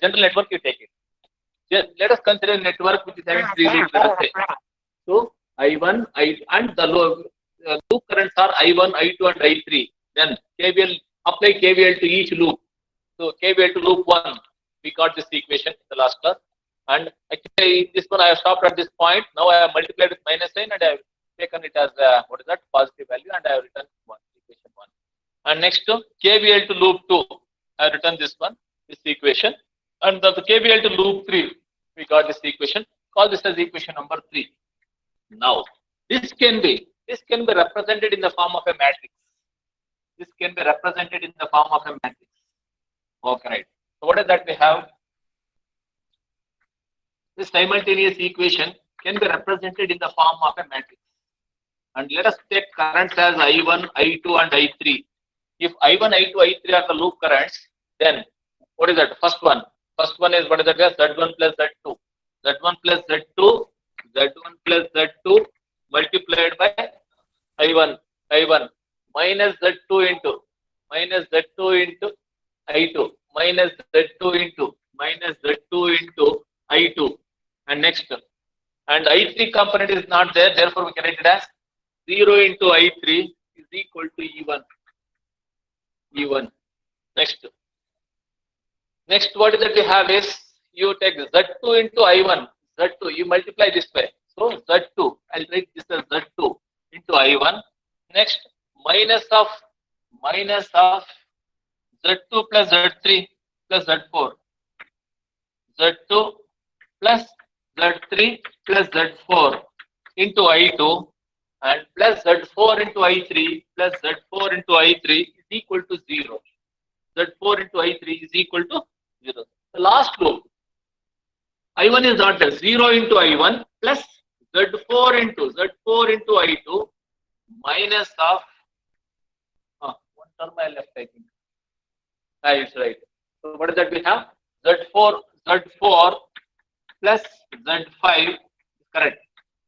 general network, you take it. Let us consider a network which is having 3 loops, let us say. So I1, and the loop currents are I1, I2, and I3. Then KVL, apply KVL to each loop. So KVL to loop 1, we got this equation in the last class. And actually, in this one I have stopped at this point. Now I have multiplied with minus sign and I have taken it as what is that, positive value, and I have written equation 1. And next to KVL to loop 2, I have written this equation. And the KVL to loop 3, we got this equation. Call this as equation number 3. Now, this can be represented in the form of a matrix. This can be represented in the form of a matrix. Okay, right. So what is that we have? This simultaneous equation can be represented in the form of a matrix. And let us take currents as I1, I2, and I3. If I1, I2, I3 are the loop currents, then what is that? First one is what is that? Z1 plus Z2. Z1 plus Z2, Z1 plus Z2 multiplied by I1 minus Z2 into I2 minus Z2 into I2, and next, and I3 component is not there, therefore we can write it as 0 into I3 is equal to E1. Next, what is that we have is, you take Z2 into I1, Z2, you multiply this way. So Z2, I'll write this as Z2 into I1. Next, minus of Z2 plus Z3 plus Z4. Z2 plus Z3 plus Z4 into I2, and plus Z4 into I3 plus Z4 into I3 is equal to 0. Z4 into I3 is equal to 0. The last loop, I1 is not there. 0 into I1 plus Z4 into I2 minus of one term I left, I think. It's right. So what is that we have? Z4 plus Z5 is correct.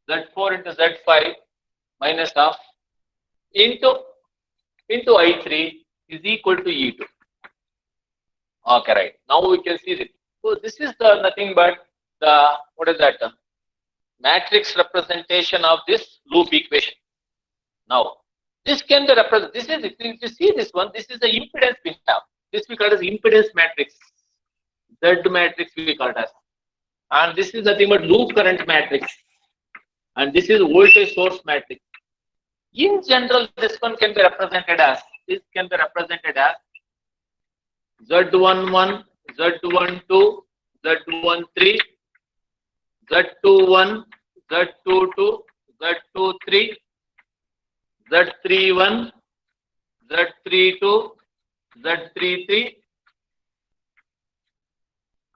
Z4 into Z5 minus of into I3 is equal to E2. Okay, right. Now we can see this. So this is the nothing but the, what is that? Matrix representation of this loop equation. Now, this can be represented. This is, if you see this one, this is the impedance we have. This we call it as impedance matrix. Z matrix we call it as. And this is nothing but loop current matrix. And this is voltage source matrix. In general, this one can be represented as, Z11, Z12, Z13, Z21, Z22, Z23, Z31, Z32, Z33,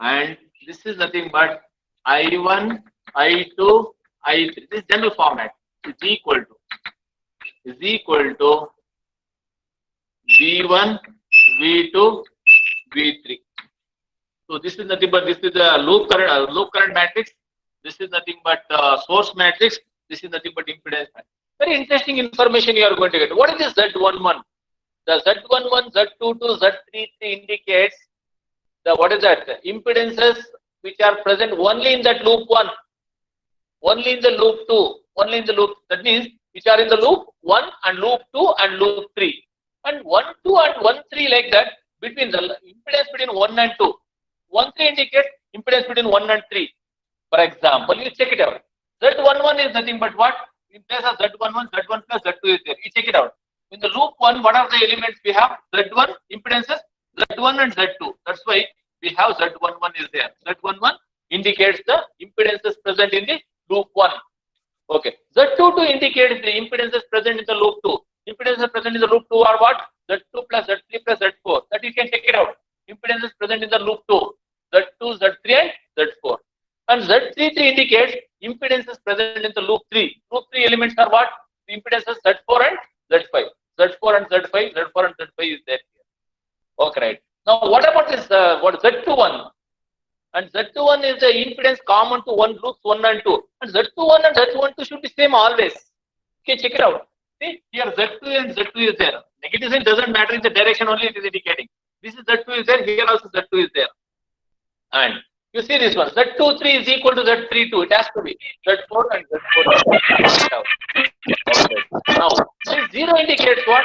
and this is nothing but I1, I2, I3. This general format is equal to V1, V2, V3. So this is nothing but, this is the loop current matrix. This is nothing but source matrix. This is nothing but impedance matrix. Very interesting information you are going to get. What is this Z11? The Z11, Z22, Z33 indicates the, what is that? Impedances which are present only in that loop 1, only in the loop 2, only in the loop, that means which are in the loop 1 and loop 2 and loop 3. And 1, 2 and 1, 3 like that, between the impedance between 1 and 2. 1, 3 indicates impedance between 1 and 3. For example, you check it out. Z11 is nothing but what? In place of Z11, Z1 plus Z2 is there. You check it out. In the loop 1, what are the elements we have? Z1, impedances, Z1 and Z2. That's why we have Z11 is there. Z11 indicates the impedances present in the loop 1. Okay. Z22 indicates the impedances present in the loop 2. Impedances present in the loop 2 are what? Z2 plus Z3 plus Z4. That you can check it out. Impedances present in the loop 2. Z2, Z3 and Z4. And Z33 indicates impedances present in the loop 3. Loop 3 elements are what? The impedances Z4 and Z5. Z4 and Z5, Z4 and Z5 is there here. Okay, right. Now, what about this? What Z21? And Z21 is the impedance common to one loops 1 and 2. And Z21 and Z12 should be same always. Okay, check it out. See, here Z2 and Z2 is there. Negative sign doesn't matter in the direction only it is indicating. This is Z2 is there, here also Z2 is there. And you see this one, Z23 is equal to Z32. It has to be Z4 and Z4. Okay. Now, this 0 indicates what?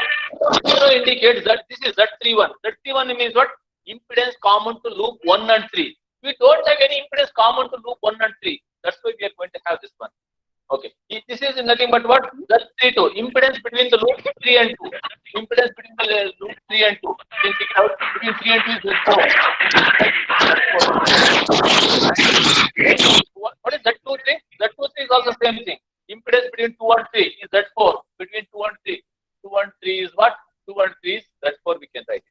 0 indicates that this is Z31. Z31 means what? Impedance common to loop 1 and 3. We don't have any impedance common to loop 1 and 3. That's why we are going to have this one. Okay. This is nothing but what? Z32. Impedance between the loop 3 and 2. Impedance between the loop 3 and 2. You can figure out between 3 and 2 is Z4. What is Z23? Z23 is also the same thing. Impedance between 2 and 3 is Z4. Between 2 and 3. 2 and 3 is what? 2 and 3 is Z4, we can write it.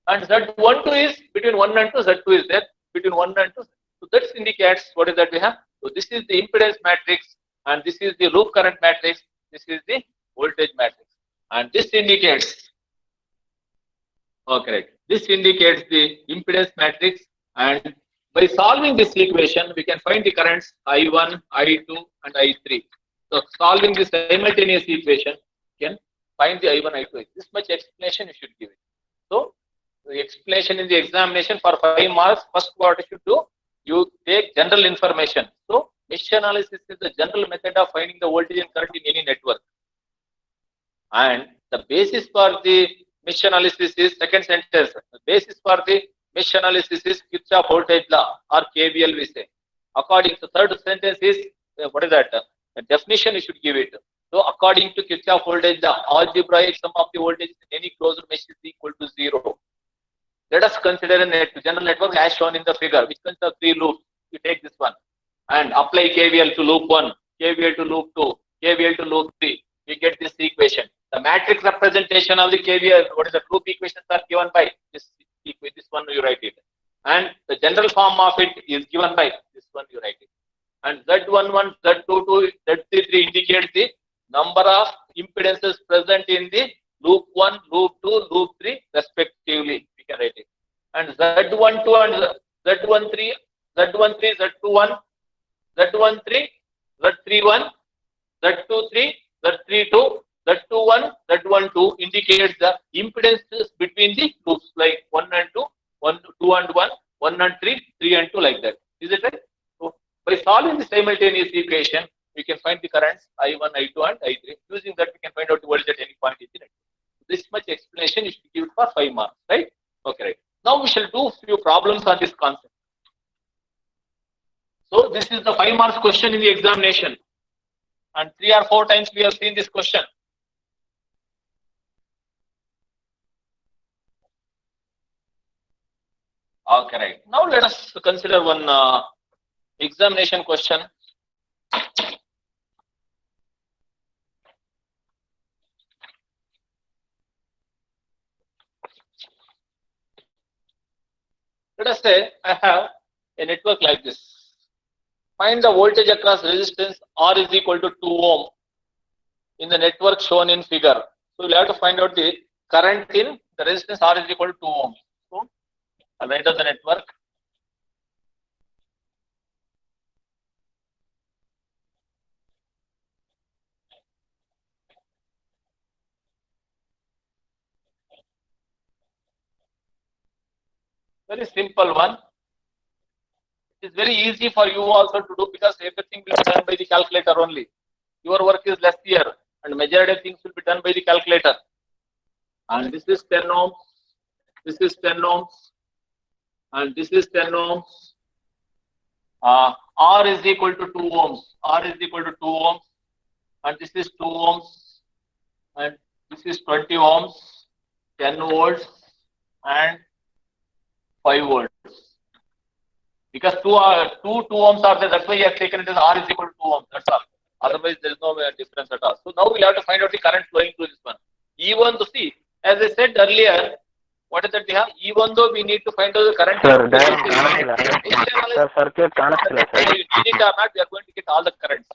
And Z12 is between 1 and 2, Z2 is there. Between 1 and 2. So that indicates what is that we have. So this is the impedance matrix, and this is the loop current matrix. This is the voltage matrix. And this indicates, correct. This indicates the impedance matrix, and by solving this equation, we can find the currents I1, I2, and I3. So solving this simultaneous equation, you can find the I1, I2. This much explanation you should give it. So the explanation in the examination for 5 marks, first what you should do, you take general information. So mesh analysis is the general method of finding the voltage and current in any network. And the basis for the mesh analysis is second sentence. The basis for the mesh analysis is Kirchhoff voltage law, or KVL we say. According to third sentence is, what is that? A definition you should give it. So according to Kirchhoff voltage law, algebraic sum of the voltage in any closed mesh is equal to 0. Let us consider a general network as shown in the figure, which consists of 3 loops. You take this one and apply KVL to loop 1, KVL to loop 2, KVL to loop 3. We get this equation. The matrix representation of the KVL, what is the loop equations are given by this one, you write it. And the general form of it is given by this one, you write it. And Z11, Z22, Z33 indicates the number of impedances present in the loop 1, loop 2, loop 3 respectively. We can write it. And Z12 and Z13, Z21, Z13, Z31, Z23, Z32, Z21, Z12 indicates the impedances between the loops like 1 and 2, 2 and 1, 1 and 3, 3 and 2, like that. Is it right? So by solving the simultaneous equation, we can find the currents I1, I2 and I3. Using that, we can find out the voltage at any point in the network. This much explanation you should give it for 5 marks, right? Okay, right. Now we shall do few problems on this concept. So this is the 5 marks question in the examination, and 3 or 4 times we have seen this question. Okay, right. Now let us consider one examination question. Let us say I have a network like this. Find the voltage across resistance R is equal to 2 ohm in the network shown in figure. So we'll have to find out the current in the resistance R is equal to 2 ohm. So I'll write down the network. Very simple one. It is very easy for you also to do, because everything will be done by the calculator only. Your work is less here, and majority of things will be done by the calculator. And this is 10 ohms, this is 10 ohms, and this is 10 ohms. R is equal to 2 ohms. R is equal to 2 ohms, and this is 2 ohms, and this is 20 ohms, 10 volts, and 5 volts. Because 2 ohms are there, that's why he has taken it as R is equal to 2 ohms. That's all. Otherwise, there is no difference at all. So now we'll have to find out the current flowing through this one. Even though, see, as I said earlier, what is that we have? Even though we need to find out the current. Sir, circuit need or not, we are going to get all the currents.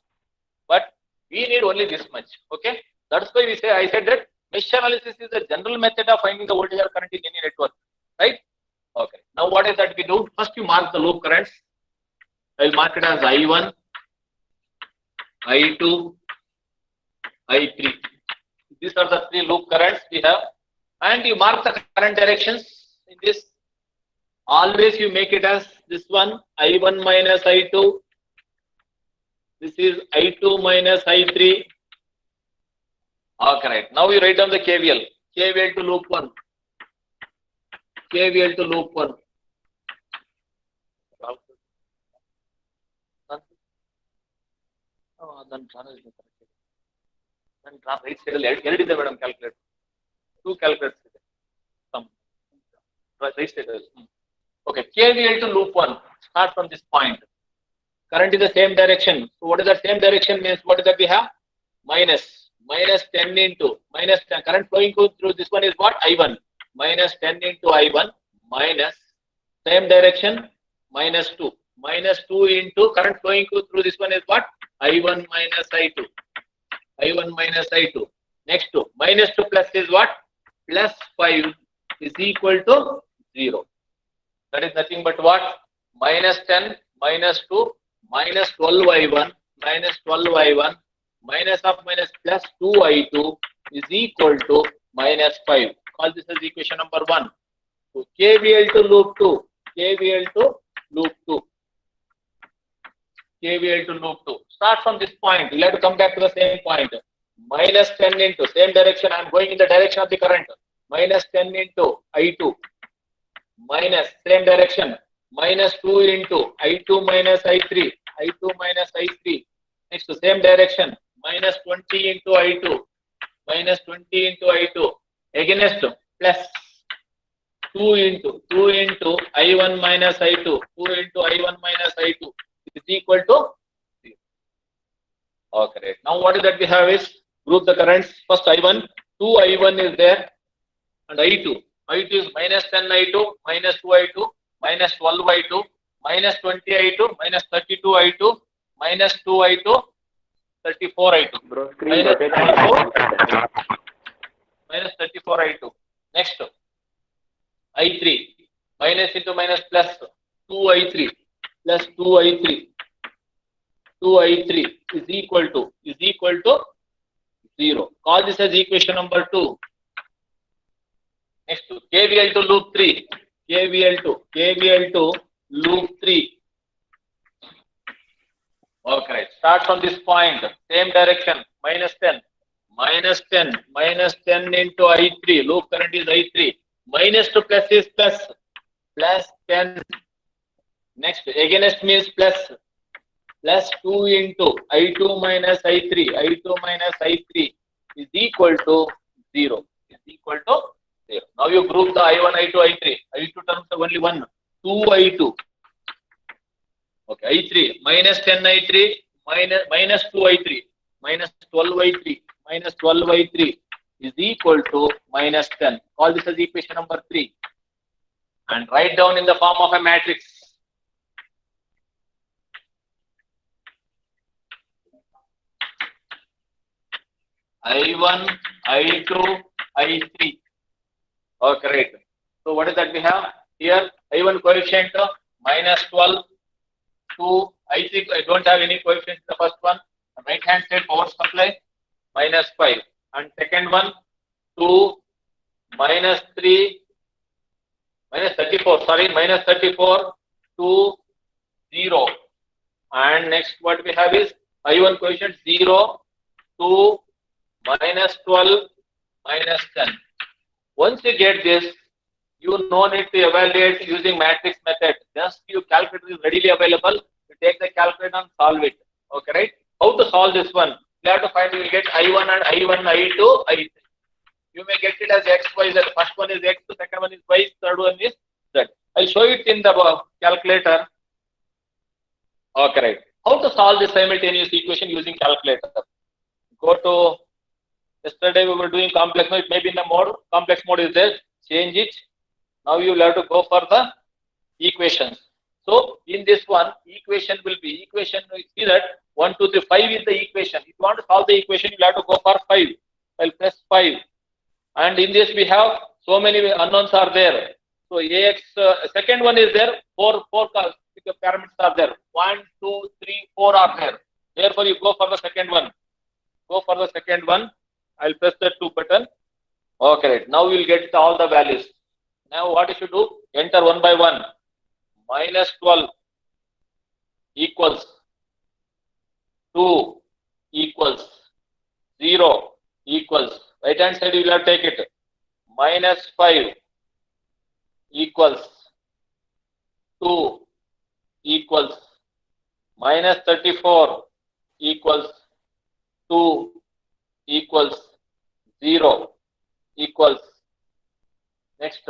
But we need only this much. Okay? That's why I said that mesh analysis is a general method of finding the voltage or current in any network. Right? Okay. Now what is that we do? First you mark the loop currents. I will mark it as I1, I2, I3. These are the 3 loop currents we have. And you mark the current directions in this. Always you make it as this one I1 minus I2. This is I2 minus I3. Okay, right. Now you write down the KVL. KVL to loop 1. KVL to loop 1. Then right side madam calculate. 2 calculators. Right side. Okay, KVL to loop 1. Start from this point. Current is the same direction. So what is the same direction means? What is that we have? Minus 10 into minus 10. Current flowing through this one is what? I1. Minus 10 into I1 minus same direction minus 2. Minus 2 into current flowing through this one is what? I1 minus I2. I1 minus I2. Next to minus 2 plus is what? Plus 5 is equal to 0. That is nothing but what? Minus 10 minus 2 minus 12 I1 minus 12 I1 minus of minus plus 2 I2 is equal to minus 5. Call this as equation number 1. So KVL to loop 2. KVL to loop 2. KVL to loop 2. Start from this point. We'll have to come back to the same point. Minus 10 into same direction. I am going in the direction of the current. Minus 10 into I2 minus same direction minus 2 into I2 minus I3. I2 minus I3. Next to same direction minus 20 into I2 minus 20 into I2 against plus 2 into I1 minus I2. 2 into I1 minus I2 is equal to 0. Okay. Now what is that we have is group the currents. First I1, 2 I1 is there and I2. I2 is minus 10 I2, minus 2 I2, minus 12 I2, minus 20 I2, minus 32 I2, minus 2 I2, 34 I2. Minus 34 I2. Next, I3. Minus into minus plus 2 I3 plus 2 I3. 2 I3 is equal to 0. Call this as equation number 2. Next, KVL to loop 3. KVL to loop 3. Okay, start from this point. Same direction. Minus 10. Minus 10. Minus 10 into I3. Loop current is I3. Minus to plus is plus. Plus 10. Next, against means plus. Plus 2 into I2 minus I3. I2 minus I3 is equal to 0. Is equal to 0. Now you group the I1, I2, I3. I2 terms have only one. 2 I2. Okay, I3. Minus 10 I3. Minus 2 I3. Minus 12 I3. Minus 12 I3 is equal to minus 10. Call this as equation number 3. And write down in the form of a matrix. I1, I2, I3. Okay, right. So what is that we have here? I1 coefficient minus 12, 2. I3 I don't have any coefficient in the first one. Right hand side power supply minus 5. And second one 2 minus 3 minus 34. Sorry, minus 34 2 0. And next what we have is I1 coefficient 0 2 minus 12 minus 10. Once you get this, you no need to evaluate using matrix method. Just your calculator is readily available. You take the calculator and solve it. Okay, right? How to solve this one? You have to find, you will get I1 and I1, I2, I3. You may get it as X, Y, Z. First one is X, the second one is Y, third one is Z. I'll show it in the calculator. Okay, right. How to solve this simultaneous equation using calculator? Go to, yesterday we were doing complex mode. Maybe in the mode, complex mode is there. Change it. Now you will have to go for the equations. So in this one, equation will be, equation, you see that 1, 2, 3, 5 is the equation. If you want to solve the equation, you have to go for 5. I'll press 5. And in this we have so many unknowns are there. So AX, second one is there, 4 parameters are there. 1, 2, 3, 4 are there. Therefore you go for the second one. Go for the second one. I'll press the 2 button. Okay, right. Now you will get all the values. Now what you should do? Enter one by one. minus 12 equals 2 equals 0 equals, right hand side you will have to take it, minus 5 equals 2 equals minus 34 equals 2 equals 0 equals, next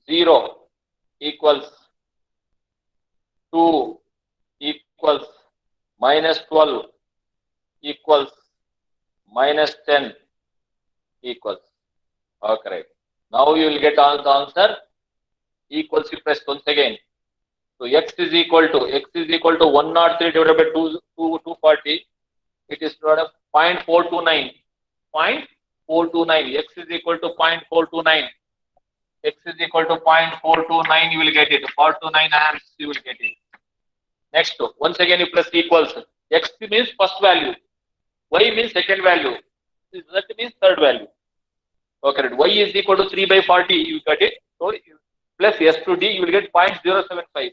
0 equals 2 equals minus 12 equals minus 10 equals. Okay. Now you will get all the answer. Equals you press once again. So x is equal to 103 divided by 240. It is 0.429. 0.429. X is equal to 0.429. X is equal to 0.429. You will get it. 429 amps. You will get it. Next, once again you press equals. X means first value. Y means second value. Z means third value. Okay, y is equal to 3 by 40. You got it. So plus S to D, you will get 0.075.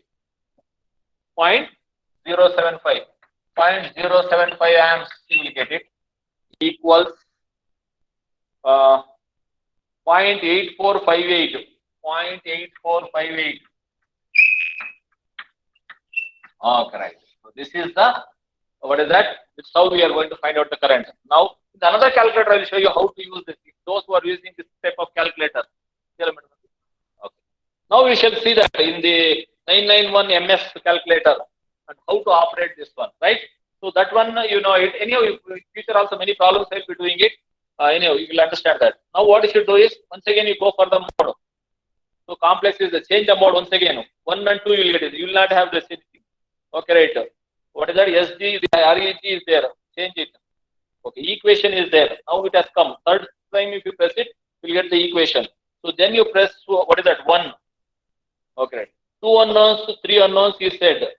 0.075. 0.075 amps. You will get it. Equals 0.8458. 0.8458. Okay, right. So this is the, what is that? This is how we are going to find out the current. Now, in another calculator, I will show you how to use this. Those who are using this type of calculator. Okay. Now we shall see that in the 991 MS calculator and how to operate this one, right? So that one, you know it. Anyhow, in future also many problems will be doing it. Anyhow, you will understand that. Now what you should do is, once again you go for the mode. So complex is the change the mode once again. 1 and 2 you will get it. You will not have the same thing. Okay, right. What is that? SG, the REG is there. Change it. Okay, equation is there. Now it has come. Third time if you press it, you will get the equation. So then you press, what is that? 1. Okay. 2 unknowns, 3 unknowns you said.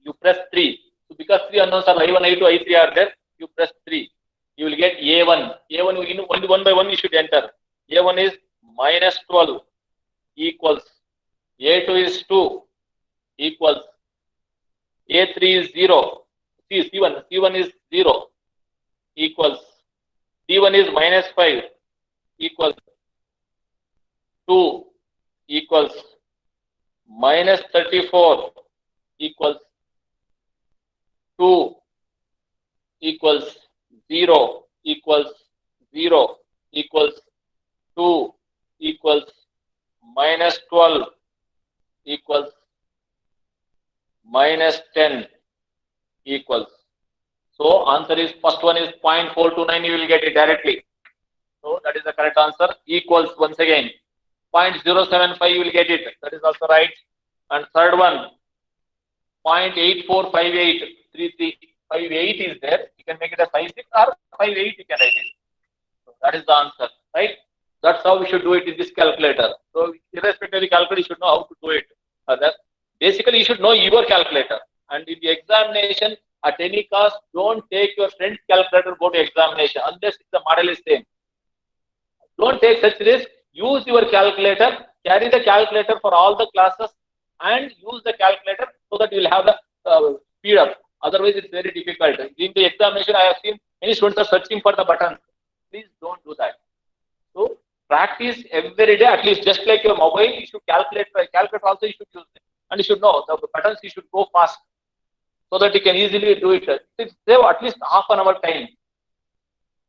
You press 3. So because 3 unknowns are I1, I2, I3 are there, you press 3. You will get A1. A1, only 1 by 1 you should enter. A1 is minus 12 equals. A2 is 2 equals. A3 is 0. C1 is 0 equals. D1 is minus 5 equals. 2 equals. Minus 34 equals. 2 equals. 0 equals. 0 equals. 2 equals. Minus 12 equals. Minus 10 equals. So answer is, first one is 0.429, you will get it directly. So that is the correct answer. Equals, once again, 0.075 you will get it. That is also right. And third one, 0.8458 is there. You can make it a 56 or 58 you can write it. So that is the answer, right? That's how we should do it in this calculator. So irrespective of the calculator, you should know how to do it. Basically, you should know your calculator. And in the examination, at any cost, don't take your friend's calculator, go to examination, unless the model is same. Don't take such risk. Use your calculator, carry the calculator for all the classes, and use the calculator so that you will have the speed up. Otherwise, it's very difficult. In the examination, I have seen many students are searching for the buttons. Please don't do that. So, practice every day, at least just like your mobile, you should calculate. Calculator also you should use it. And you should know the buttons, you should go fast so that you can easily do it. Save at least half an hour time.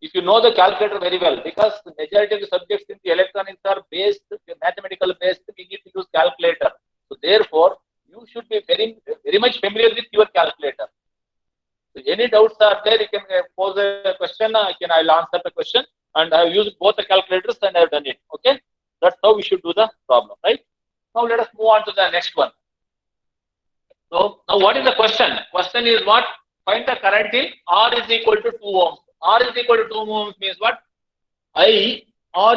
If you know the calculator very well, because the majority of the subjects in the electronics are based, mathematical based, we need to use calculator. So therefore, you should be very much familiar with your calculator. So any doubts are there, you can pose a question, I'll answer the question. And I have used both the calculators and I have done it. Okay, that's how we should do the problem, right? Now let us move on to the next one. So now what is the question? Question is what? Find the current in R is equal to 2 ohms. R is equal to 2 ohms means what? R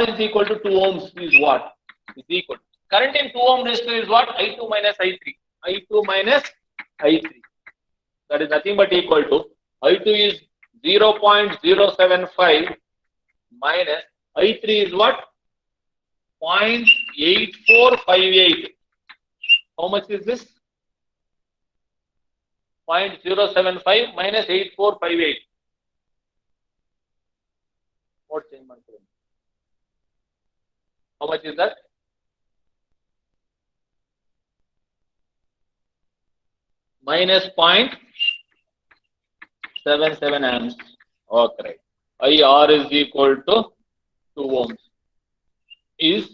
is equal to 2 ohms is what? Is equal. Current in 2 ohm resistor is what? I2 minus I3. I2 minus I3. That is nothing but equal to I2 is 0.075 minus I3 is what? 0.8458. How much is this? 0.075 minus 8458. What change? How much is that? Minus 0.77 amps. Okay. IR is equal to 2 ohms. Is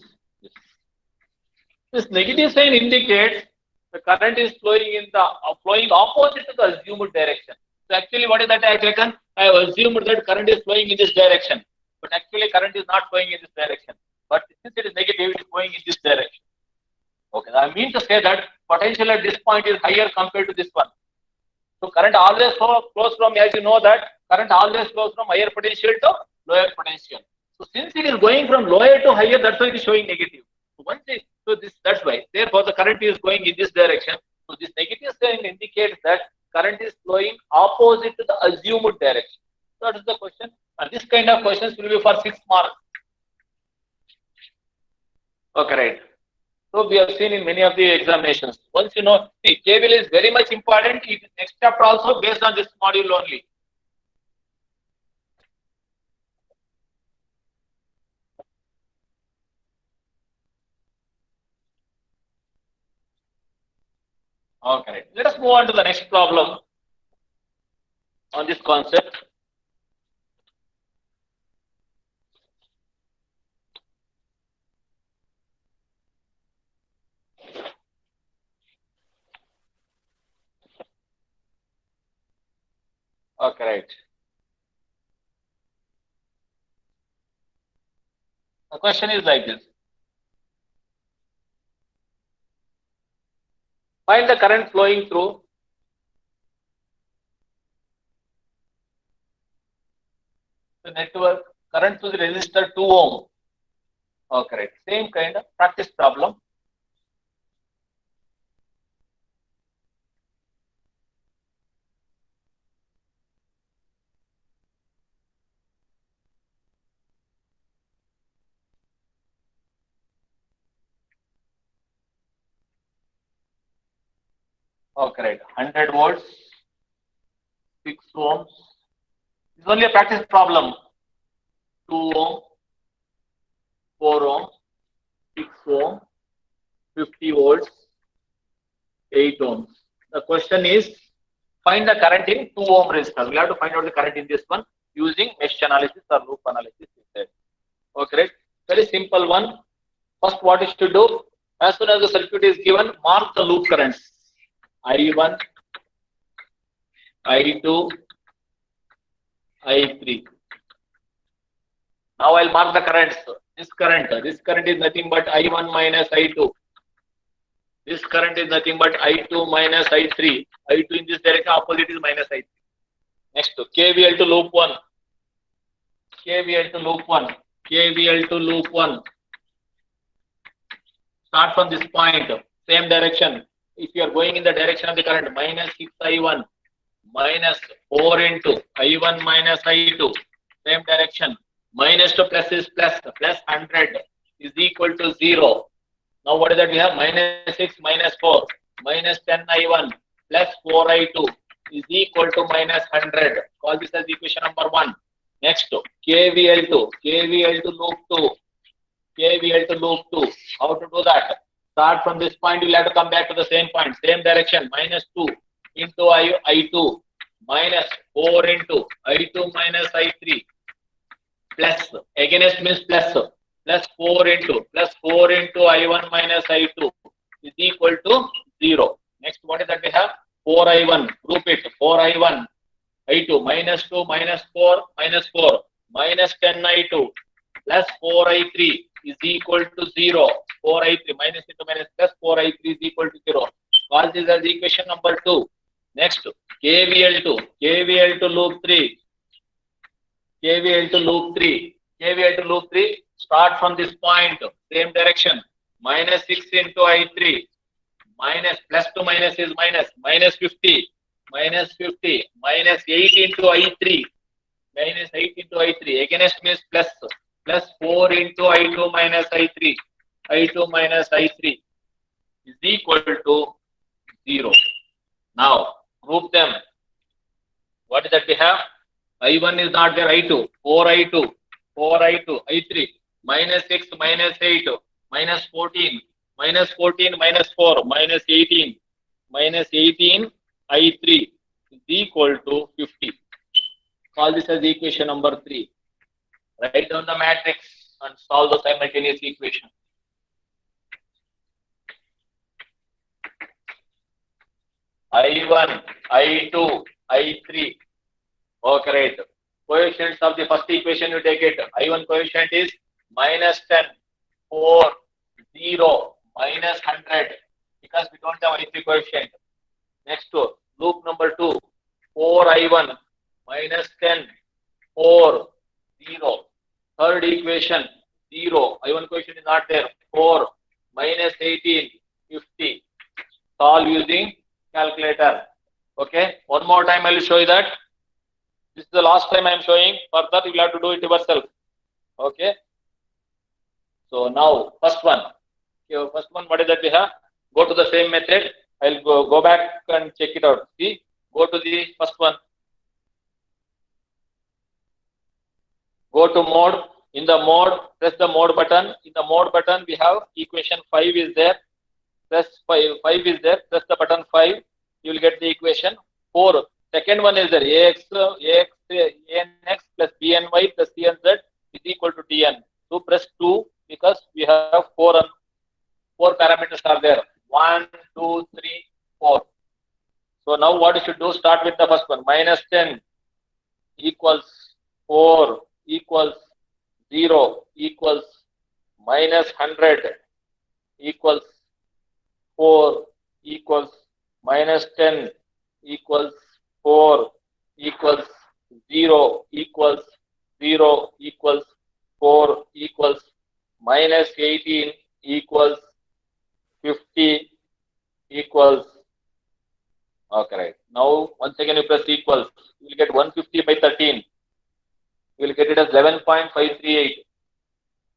this negative sign indicates the current is flowing in the flowing opposite to the assumed direction. So actually, what is that I have taken? I have assumed that current is flowing in this direction, but actually current is not flowing in this direction. But since it is negative, it is flowing in this direction. Okay, I mean to say that potential at this point is higher compared to this one. So current always flows from, as you know that current always flows from higher potential to lower potential. So since it is going from lower to higher, that's why it is showing negative. So that's why. Therefore, the current is going in this direction. So this negative sign indicates that current is flowing opposite to the assumed direction. So that is the question. And this kind of questions will be for 6 marks. Okay, right. So we have seen in many of the examinations. Once you know, see, KVL is very much important. It is next chapter also based on this module only. Okay, let us move on to the next problem on this concept. Okay, right. The question is like this. Find the current flowing through the network, current to the resistor 2 ohm. Okay, right. Same kind of practice problem. Okay, right. 100 volts, 6 ohms. It's only a practice problem. 2 ohm, 4 ohm, 6 ohm, 50 volts, 8 ohms. The question is, find the current in 2 ohm resistor. We'll have to find out the current in this one using mesh analysis or loop analysis instead. Okay, right. Very simple one. First, what is to do? As soon as the circuit is given, mark the loop currents. I1, I2, I3. Now I'll mark the currents. This current is nothing but I1 minus I2. This current is nothing but I2 minus I3. I2 in this direction, opposite is minus I3. Next, KVL to loop 1. KVL to loop 1. KVL to loop 1. Start from this point, same direction. If you are going in the direction of the current, minus 6I1 minus 4 into I1 minus I2, same direction. Minus to plus is plus 100 is equal to 0. Now what is that we have? Minus 6 minus 4 minus 10I1 plus 4I2 is equal to minus 100. Call this as equation number 1. Next, KVL to loop 2. KVL to loop 2. How to do that? Start from this point, you'll have to come back to the same point, same direction. Minus 2 into I2 minus 4 into I2 minus I3 plus, against means plus 4 into I1 minus I2 is equal to 0. Next, what is that we have? 4I1, group it, 4I1, I2 minus 2 minus 4 minus 4 minus 10I2 plus 4I3 is equal to 0. 4I3 minus into minus plus 4I3 is equal to 0. Call this as equation number 2. Next, KVL to loop 3. KVL to loop 3. Start from this point, same direction. Minus 6 into I3. Minus plus to minus is minus 50. Minus 8 into I3. Minus 8 into I3. Against means plus 4 into I2 minus I3 I2 minus I3 is equal to 0. Now, group them. What is that we have? I1 is not there, I2, 4I2, 4I2, I3, minus 6, minus 8, minus 14, minus 14, minus 4, minus 18, minus 18, I3 is equal to 50. Call this as equation number 3. Write down the matrix and solve the simultaneous equation. I1, I2, I3. Okay, right. Coefficients of the first equation you take it. I1 coefficient is minus 10, 4, 0, minus 100 because we don't have I3 coefficient. Next to loop number 2, 4I1 minus 10, 4, 0. Third equation 0. I1 coefficient is not there. 4 minus 18, 50. Solve using calculator. Okay. One more time I will show you that. This is the last time I am showing. Further, you will have to do it yourself. Okay. So now, first one. Okay, first one, what is that we have? Go to the same method. I'll go back and check it out. See, go to the first one. Go to mode. In the mode, press the mode button. In the mode button, we have equation 5 is there. Press 5 is there. Press the button 5. You will get the equation 4. Second one is there. AX plus BNY plus CNZ is equal to DN. So press 2 because we have 4 parameters are there. 1, 2, 3, 4. So now what you should do? Start with the first one. Minus 10 equals 4 equals 0 equals minus 100 equals 4 equals minus 10 equals 4 equals 0 equals 0 equals 4 equals minus 18 equals 50 equals. Okay, right. Now once again you press equals. You will get 150 by 13. You will get it as 11.538.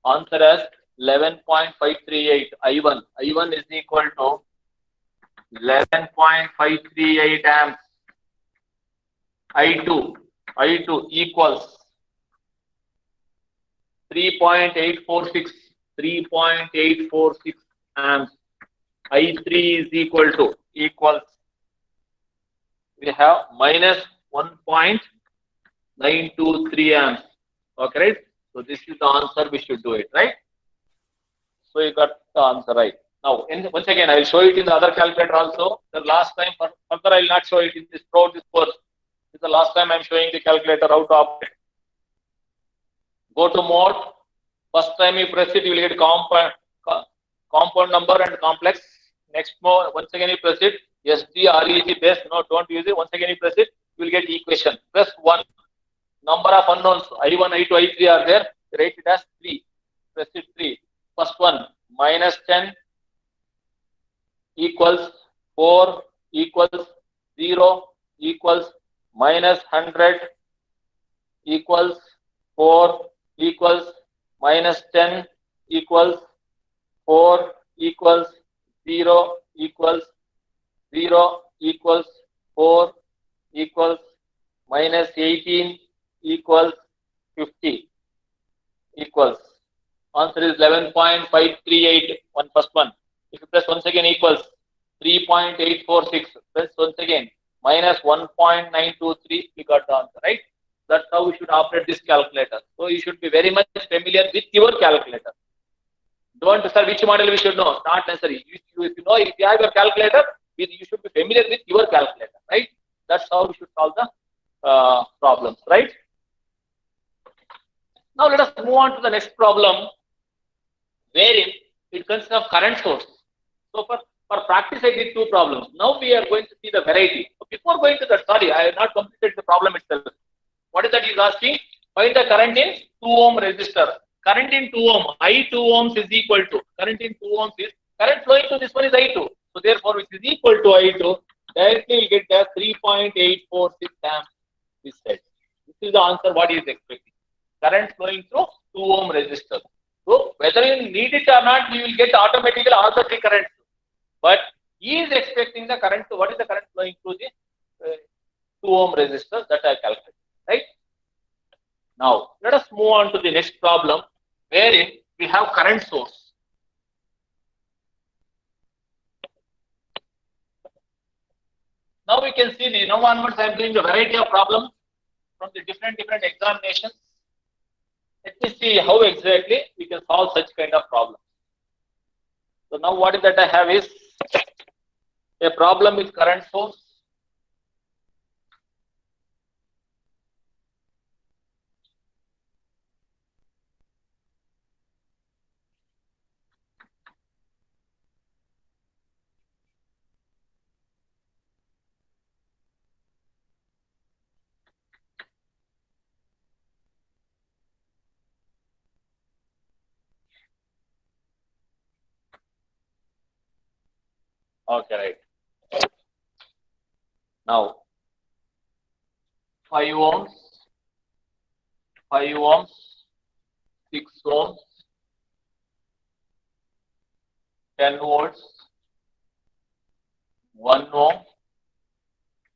Answer as 11.538. I1. I1 is equal to 11.538 amps. I2 equals 3.846 amps. I3 is equals we have minus 1.923 amps. Okay, right? So this is the answer. We should do it, right? So you got the answer right. Now, once again, I will show it in the other calculator also. The last time, further I will not show it in this course. This is the last time I am showing the calculator how to operate. Go to mode. First time you press it, you will get compound number and complex. Next mode, once again you press it. SD, REG, base. No, don't use it. Once again you press it, you will get equation. Press 1. Number of unknowns. I1, I2, I3 are there. Write it as 3. Press it 3. First one, minus 10 equals 4 equals 0 equals minus 100 equals 4 equals minus 10 equals 4 equals 0 equals 0 equals 4 equals minus 18 equals 50 equals. Answer is 11.538. First one. If you press once again equals 3.846. Press once again minus 1.923. We got the answer, right? That's how we should operate this calculator. So you should be very much familiar with your calculator. Don't sir, which model we should know? Not necessary. If you know, if you have your calculator, you should be familiar with your calculator, right? That's how we should solve the problems, right? Now let us move on to the next problem, wherein it consists of current source. So for practice, I did 2 problems. Now we are going to see the variety. So before going to that, sorry, I have not completed the problem itself. What is that he is asking? Find the current in 2 ohm resistor. Current in 2 ohm, I 2 ohms is equal to, current in 2 ohms is, current flowing to this one is I2. So therefore, which is equal to I2, directly you get the 3.846 amps is said. This is the answer what he is expecting. Current flowing through 2 ohm resistor. So whether you need it or not, you will get automatically all the three currents. But he is expecting the current. What is the current flowing through this 2 ohm resistor that I calculated, right? Now let us move on to the next problem, wherein we have current source. Now we can see the now onwards I am doing a variety of problems from the different examinations. Let me see how exactly we can solve such kind of problems. So now what is that I have is a problem with current source. Okay, right. Now 5 ohms, 5 ohms, 6 ohms, 10 volts, 1 ohm,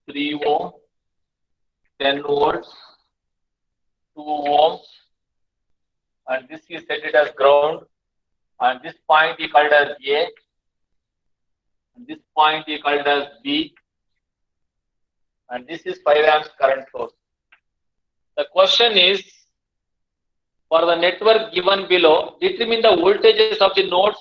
3 ohm, 10 volts, 2 ohms, and this is set it as ground, and this point is called as A, and this point is called as B, and this is 5 amps current source. The question is, for the network given below, determine the voltages of the nodes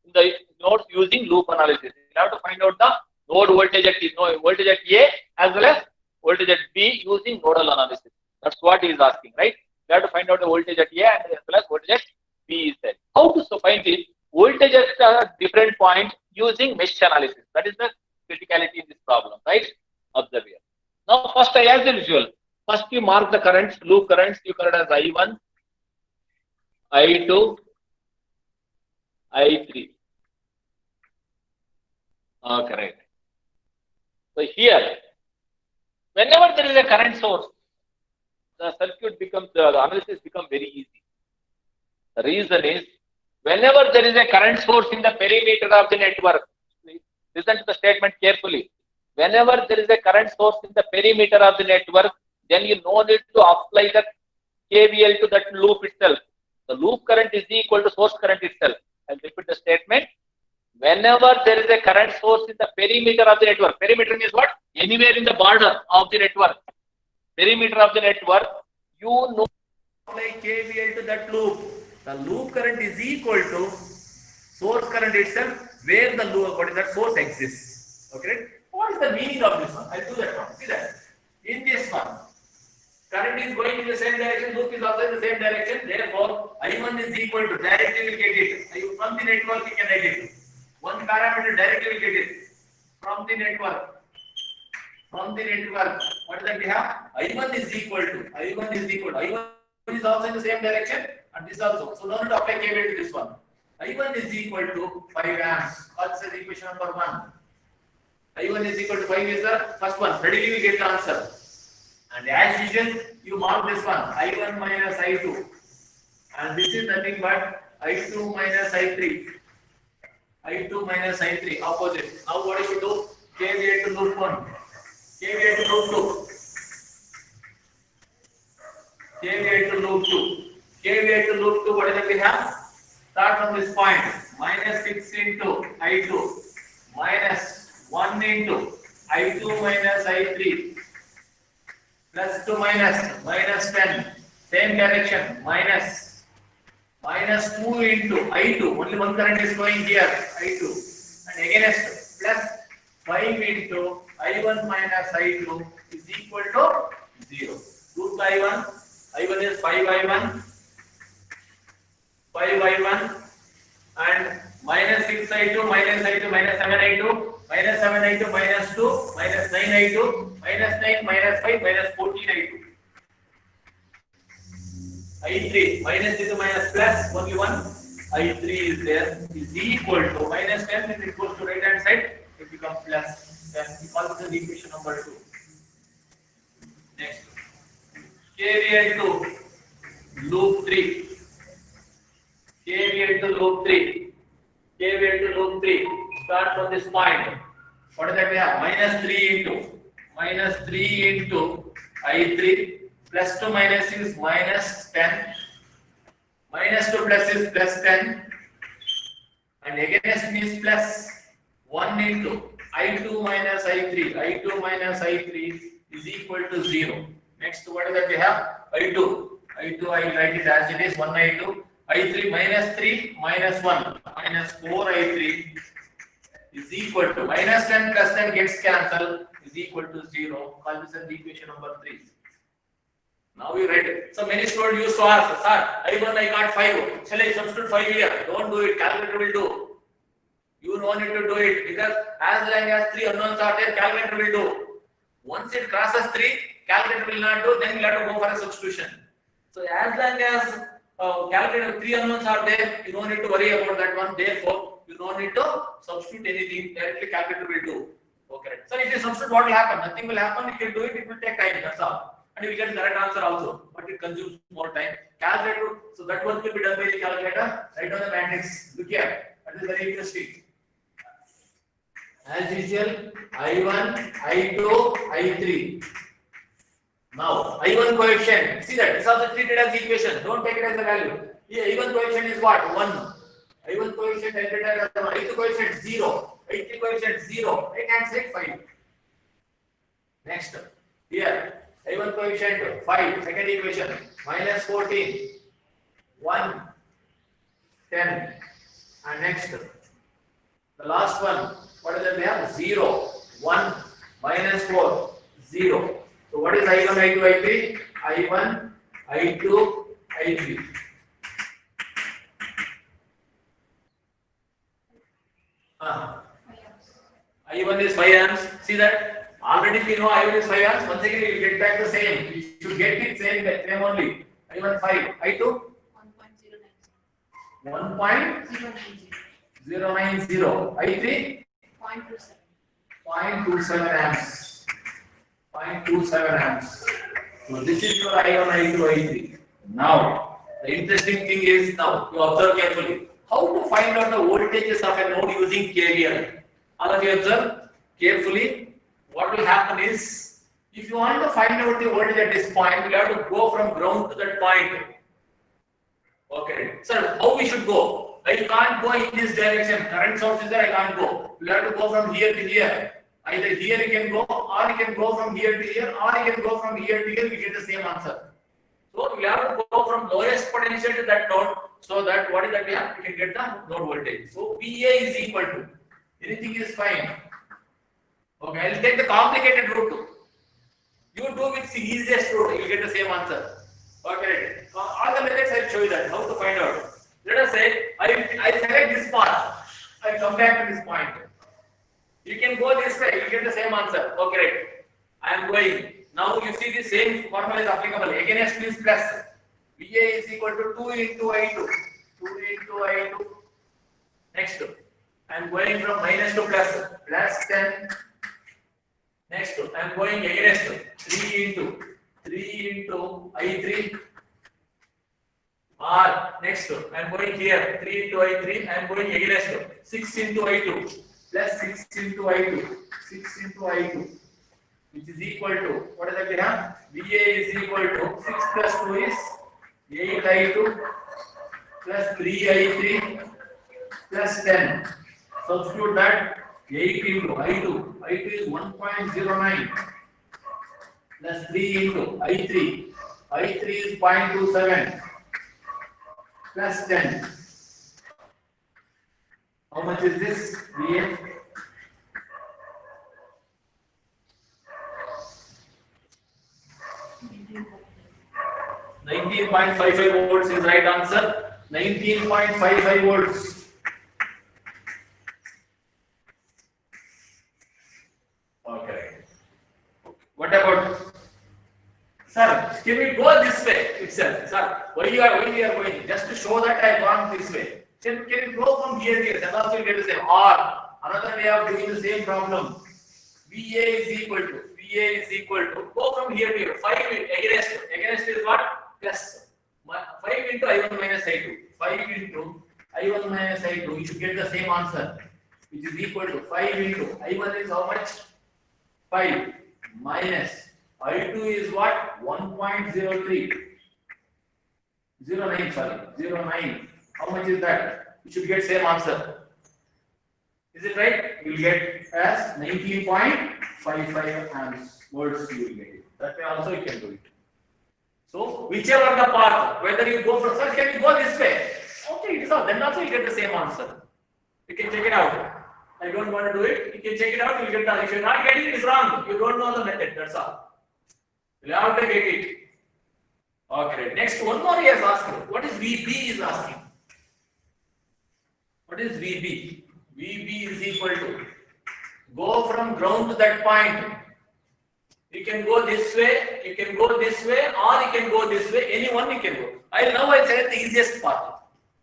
in the nodes using loop analysis. You have to find out the node voltage at voltage at A as well as voltage at B using nodal analysis. That's what he is asking, right? You have to find out the voltage at A and as well as voltage at B is there. How to find the voltage at different points using mesh analysis? That is the criticality in this problem, right? Observe here. Now, first, as usual, first you mark the currents, loop currents. You current as I1, I2, I3. Correct. So here, whenever there is a current source, the circuit becomes, the analysis becomes very easy. The reason is, whenever there is a current source in the perimeter of the network, listen to the statement carefully. Whenever there is a current source in the perimeter of the network, then you no need to apply the KVL to that loop itself. The loop current is equal to source current itself. I'll repeat the statement. Whenever there is a current source in the perimeter of the network, perimeter means what? Anywhere in the border of the network, perimeter of the network, you know apply KVL to that loop. The loop current is equal to source current itself, where the loop, what is that source exists. Okay. What is the meaning of this one? I'll do that one. See that. In this one, current is going in the same direction, loop is also in the same direction. Therefore, I1 is equal to, directly will get it. From the network, you can write it. One parameter directly will get it. From the network. From the network. What is that we have? I1 is equal to. I1 is also in the same direction, and this also. So, no need to apply KVL to this one. I1 is equal to 5 amps. What's the equation number 1? I1 is equal to 5 is the first one. Readily we get the answer. And as usual, you mark this one. I1 minus I2. And this is nothing but I2 minus I3. I2 minus I3. Opposite. Now what do you do? KVL to loop 1. KVL to loop 2. KVL to loop 2. KVL to loop 2. What is it we have? Start from this point. Minus 6 into I2. Minus 1 into I2 minus I3. Plus 2 minus 10. Same direction. Minus 2 into I2. Only one current is going here. I2. And against plus 5 into I1 minus I2 is equal to 0. Root I1. I1 is 5I1. 5I1 and minus 6I2 minus 7I2 minus 7I2 minus 2 minus 9I2 minus 9 minus 5 minus 14I2. I3 minus into minus plus only one. I3 is there is equal to minus 10 if it goes to right hand side it becomes plus 10. We call this the equation number 2. Next KVL to loop 3. KVL to loop 3. KVL to loop 3. Start from this point. What is that we have? Minus 3 into I3. Plus to minus is minus 10. Minus to plus is plus 10. And against means plus 1 into I2 minus I3. I2 minus I3 is equal to 0. Next, what is that we have? I2. I2, I will write it as it is, 1 I2. I3 minus 3 minus 1 minus 4 I3 is equal to minus 10 plus 10 gets cancelled is equal to 0. Call this as the equation number 3. Now you write it. So many students used to ask, sir, I1 I got 5. Shall I substitute 5 here? Don't do it. Calculator will do. You don't need to do it because as long as 3 unknowns are there, calculator will do. Once it crosses 3, calculator will not do. Then you have to go for a substitution. So as long as calculator 3 unknowns are there, you don't need to worry about that one. Therefore, you don't need to substitute anything. Directly calculator will do. Okay. So if you substitute, what will happen? Nothing will happen. You can do it. It will take time. That's all. And you will get the correct answer also. But it consumes more time. Calculator. So that work will be done by the calculator. Write down the matrix. Look here. That is very interesting. As usual, I1, I2, I3. Now, I1 coefficient. See that? It's also treated as equation. Don't take it as a value. Here, I1 coefficient is what? 1. I1 coefficient I treated as 1. I2 coefficient 0. I3 coefficient 0. Right hand side 5. Next. Here, I1 coefficient 5. Second equation. Minus 14. 1. 10. And next. The last one. What is that we have? 0, 1, minus 4, 0. So what is I1, I2, I3? I1, I2, I3. I1 is 5 amps. See that? Already we know I1 is 5 amps. Once again, we will get back the same. We should get it same only. I1 5. I2? 1.090. I3? 0.27 amps. 0.27 amps. So this is your I1, I2, I3. Now, the interesting thing is now you observe carefully how to find out the voltages of a node using KVL. All of you observe carefully. What will happen is if you want to find out the voltage at this point, you have to go from ground to that point. Okay. Sir, how we should go? I can't go in this direction. Current source is there, I can't go. You have to go from here to here. Either here you can go, or you can go from here to here, or you can go from here to here, you get the same answer. So you have to go from lowest potential to that node, so that what is that we have? You can get the node voltage. So VA is equal to, anything is fine. Okay, I'll take the complicated route. You do with the easiest route, you get the same answer. Okay, all the methods I'll show you that, how to find out. Let us say, I select this path, I come back to this point. You can go this way, you get the same answer. Okay, I am going. Now you see the same formula is applicable. Against means plus. VA is equal to 2 into I2. 2 into I2. Next, I am going from minus to plus. Plus 10. Next, I am going against 3 into I3. Or next, I am going here 3 into I3. I am going against 6 into I2. Plus 6 into I2. 6 into I2. Which is equal to, what is that we have? VA is equal to 6 plus 2 is 8 I2 plus 3 I3 plus 10. Substitute that 8 into I2. I2 is 1.09 plus 3 into I3. I3 is 0.27 plus 10. How much is this? VA? .55 volts is right answer. 19.55 volts. Okay. What about? Sir, can we go this way itself? Sir, why you are going? Just to show that I have gone this way. Can we go from here to here? Then also you get the same. Or another way of doing the same problem. VA is equal to go from here to here. 5 against is what? Plus 5 into I1 minus I2. 5 into I1 minus I2, you should get the same answer, which is equal to 5 into I1 is how much? 5 minus I2 is what? 1.03. 09, sorry, 09. How much is that? You should get same answer. Is it right? You will get as 19.55 amps volts. You will get it. That way also you can do it. So whichever the path, whether you go from, sir, can you go this way? Okay, it is all. Then also you get the same answer. You can check it out. I don't want to do it. You can check it out. You will get the. If you're not getting it, it's wrong. You don't know the method. That's all. You have to get it. Okay. Next, one more he has asked. What is VB is asking? What is VB? VB is equal to, go from ground to that point. You can go this way, you can go this way, or you can go this way. Any one you can go. I'll say the easiest part.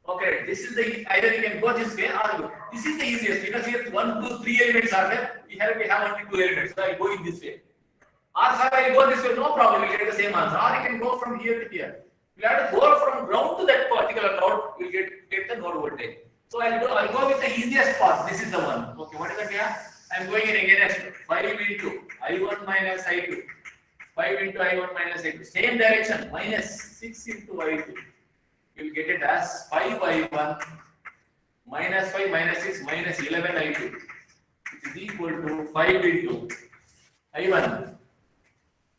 Okay, this is the, either you can go this way or go. This is the easiest because here 1, 2, 3 elements are there. We have only 2 elements. So I go in this way. Or sir, I go this way, no problem. You get the same answer. Or you can go from here to here. You have to go from ground to that particular node. You get the node voltage. So I'll go with the easiest path. This is the one. Okay, what is that here? I'm going in against 5 into I1 minus I2. 5 into I1 minus I2. Same direction, minus 6 into I2. You will get it as 5 I1 minus 5 minus 6 minus 11 I2. Which is equal to 5 into I1.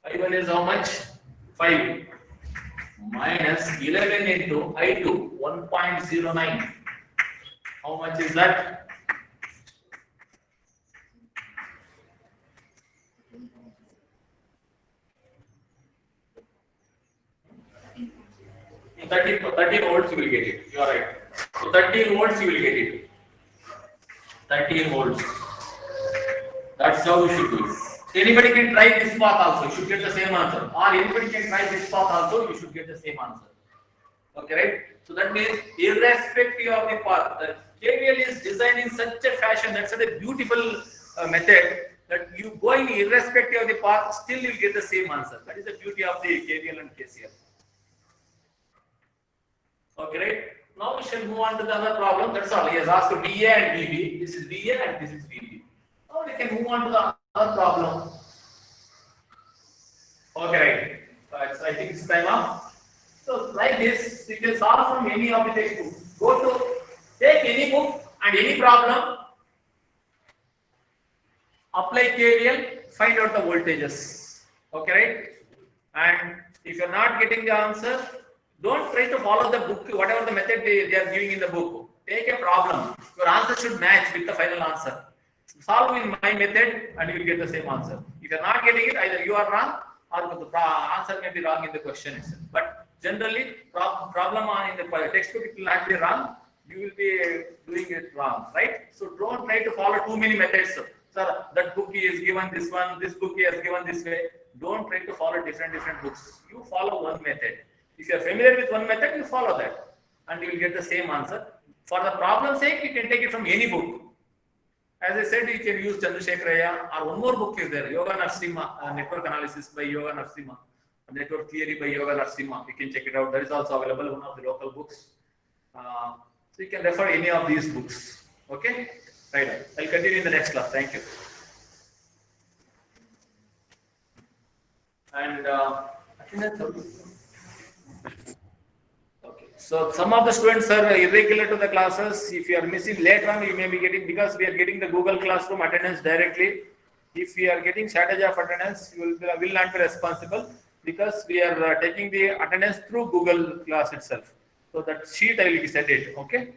I1 is how much? 5 minus 11 into I2, 1.09. How much is that? In 30 volts you will get it. You are right. So 13 volts you will get it. 13 volts. That's how you should do it. Anybody can try this path also. You should get the same answer. Or anybody can try this path also. You should get the same answer. Okay, right? So that means irrespective of the path, the KVL is designed in such a fashion, that's such a beautiful method that you going irrespective of the path, still you will get the same answer. That is the beauty of the KVL and KCL. Okay, right? Now we shall move on to the other problem. That's all. He has asked for VA and VB. This is VA and this is VB. Now we can move on to the other problem. Okay, right. I think it's time up. So like this, you can solve from any of the textbooks. Go to, take any book and any problem, apply KVL, find out the voltages. Okay, right? And if you're not getting the answer, don't try to follow the book, whatever the method they are giving in the book. Take a problem. Your answer should match with the final answer. Solve in my method and you will get the same answer. If you're not getting it, either you are wrong or the answer may be wrong in the question itself. But generally, problem in the textbook it will not be wrong. You will be doing it wrong, right? So don't try to follow too many methods. Sir, that book is given this one, this book is given this way. Don't try to follow different books. You follow one method. If you are familiar with one method, you follow that, and you will get the same answer. For the problem's sake, you can take it from any book. As I said, you can use Chandrasekharaya, or one more book is there, Yoga Narasimha, Network Analysis by Yoga Narasimha, Network Theory by Yoga Narasimha. You can check it out. That is also available, one of the local books. So you can refer any of these books. Okay? Right. I'll continue in the next class. Thank you. And okay. So some of the students are irregular to the classes. If you are missing later on, you may be getting, because we are getting the Google Classroom attendance directly. If we are getting shortage of attendance, you will not be responsible, because we are taking the attendance through Google Class itself. So that sheet I will send it. Okay.